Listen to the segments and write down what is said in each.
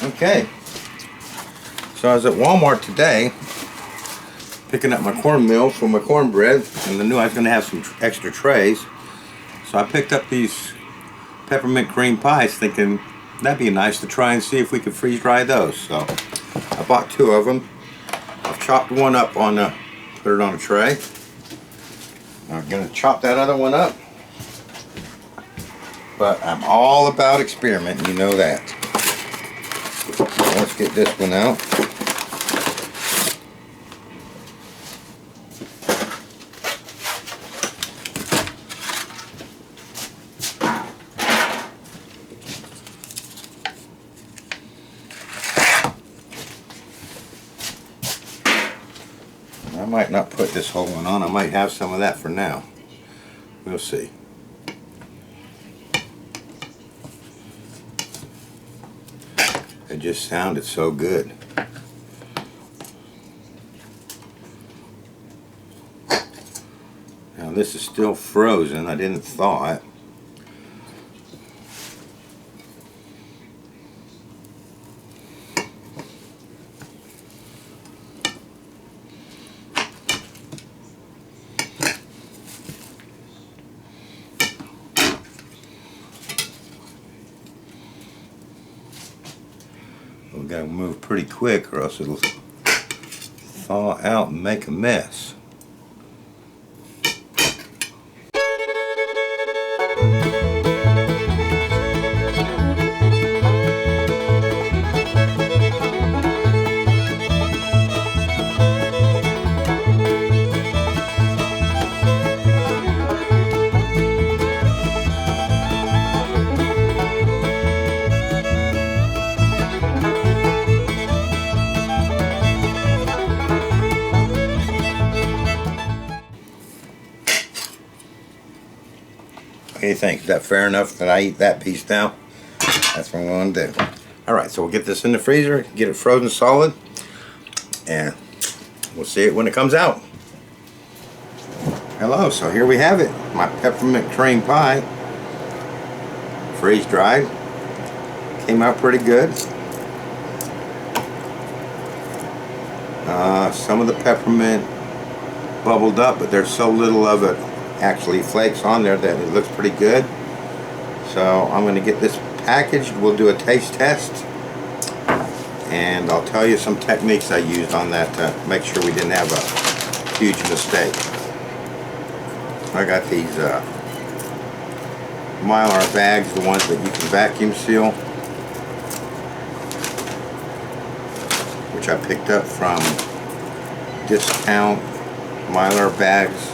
Okay, so I was at Walmart today picking up my cornmeal for my cornbread, and I knew I was going to have some extra trays, so I picked up these peppermint cream pies thinking that'd be nice to try and see if we could freeze dry those. So I bought 2 of them. I've chopped one up on put it on a tray. I'm going to chop that other one up, but I'm all about experimenting, you know that. Let's get this one out. I might not put this whole one on. I might have some of that for now. We'll see. It just sounded so good. Now this is still frozen. I didn't thaw it. We gotta move pretty quick or else it'll thaw out and make a mess. What do you think? Is that fair enough that I eat that piece now? That's what I'm going to do. Alright, so we'll get this in the freezer, get it frozen solid, and we'll see it when it comes out. Hello, so here we have it. My peppermint cream pie. Freeze dried. Came out pretty good. Some of the peppermint bubbled up, but there's so little of it actually flakes on there that it looks pretty good. So I'm going to get this packaged. We'll do a taste test, and I'll tell you some techniques I used on that to make sure we didn't have a huge mistake. I got these Mylar bags, the ones that you can vacuum seal, which I picked up from discount mylarbags.com.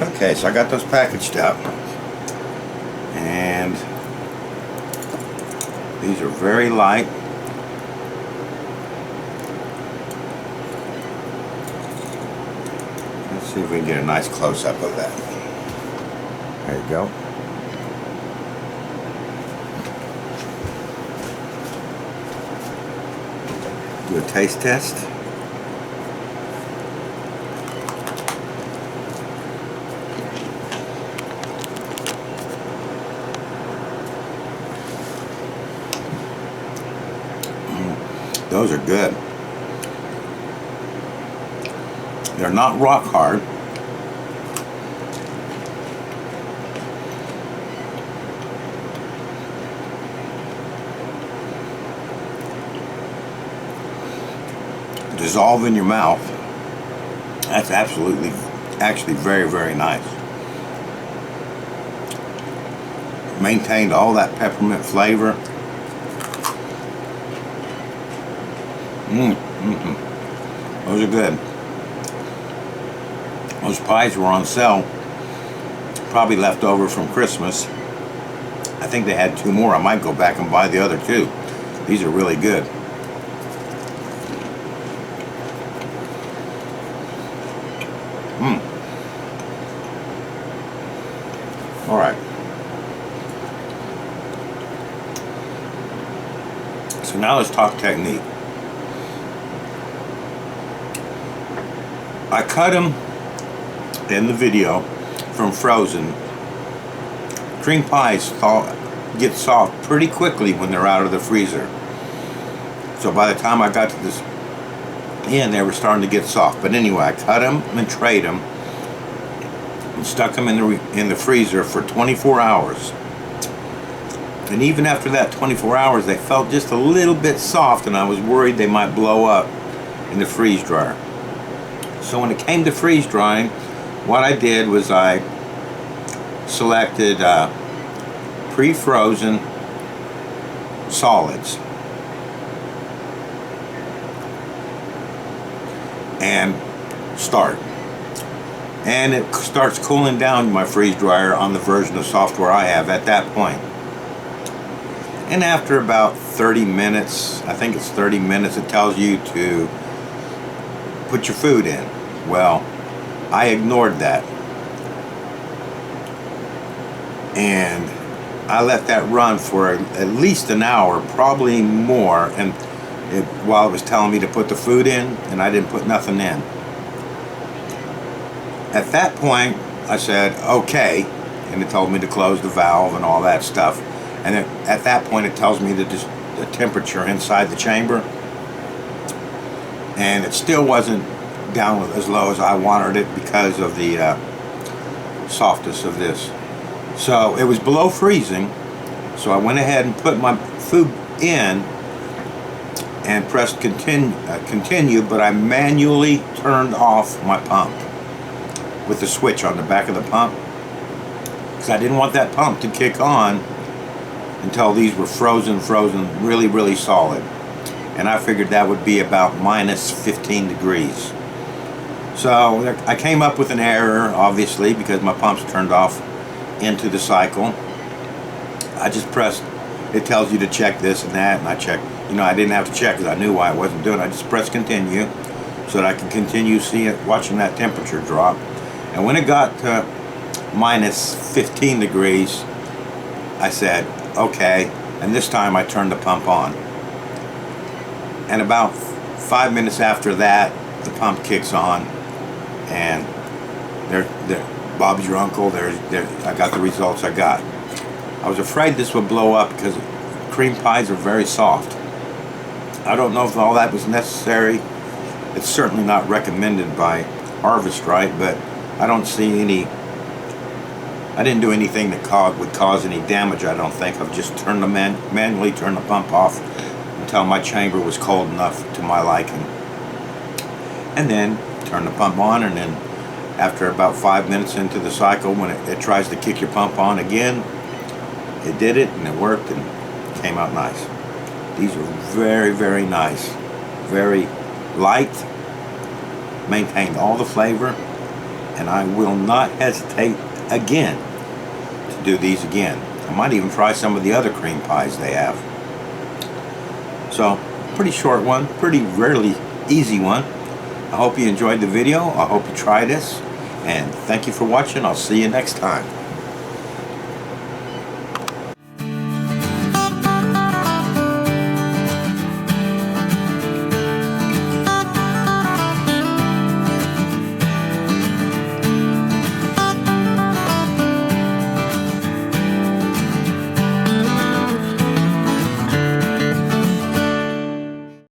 Okay, so I got those packaged up, and these are very light. Let's see if we can get a nice close-up of that. There you go. Do a taste test. Those are good. They're not rock hard. Dissolve in your mouth. That's actually very, very nice. Maintained all that peppermint flavor. Those are good. Those pies were on sale, probably left over from Christmas. I think they had 2 more. I might go back and buy the other 2. These are really good. Alright. So now let's talk technique. I cut them in the video from frozen cream pies get soft pretty quickly when they're out of the freezer. So by the time I got to this end, they were starting to get soft. But anyway, I cut them and trayed them and stuck them in the freezer for 24 hours. And even after that 24 hours, they felt just a little bit soft, and I was worried they might blow up in the freeze dryer. So when it came to freeze drying, what I did was I selected pre-frozen solids and start. And it starts cooling down my freeze dryer on the version of software I have at that point. And after about 30 minutes, I think it's 30 minutes, it tells you to put your food in. Well, I ignored that. And I let that run for at least an hour, probably more, and while it was telling me to put the food in, and I didn't put nothing in. At that point, I said, okay, and it told me to close the valve and all that stuff. And at that point, it tells me the temperature inside the chamber, and it still wasn't down as low as I wanted it because of the softness of this. So it was below freezing, so I went ahead and put my food in and pressed continue, but I manually turned off my pump with the switch on the back of the pump, because I didn't want that pump to kick on until these were frozen really, really solid. And I figured that would be about minus 15 degrees. So I came up with an error, obviously, because my pump's turned off into the cycle. I just pressed, it tells you to check this and that, and I checked. You know, I didn't have to check because I knew why I wasn't doing it. I just pressed continue so that I could continue watching that temperature drop. And when it got to minus 15 degrees, I said, okay, and this time I turned the pump on. And about 5 minutes after that, the pump kicks on, and Bob's your uncle. I got the results I got. I was afraid this would blow up because cream pies are very soft. I don't know if all that was necessary. It's certainly not recommended by Harvest Right, but I don't see any. I didn't do anything that would cause any damage, I don't think. I've just manually turned the pump off until my chamber was cold enough to my liking. And then turn the pump on, and then after about 5 minutes into the cycle, when it tries to kick your pump on again, it did it, and it worked, and it came out nice. These are very, very nice. Very light, maintained all the flavor, and I will not hesitate again to do these again. I might even try some of the other cream pies they have. So, pretty short one, pretty rarely easy one. I hope you enjoyed the video. I hope you try this, and thank you for watching. I'll see you next time.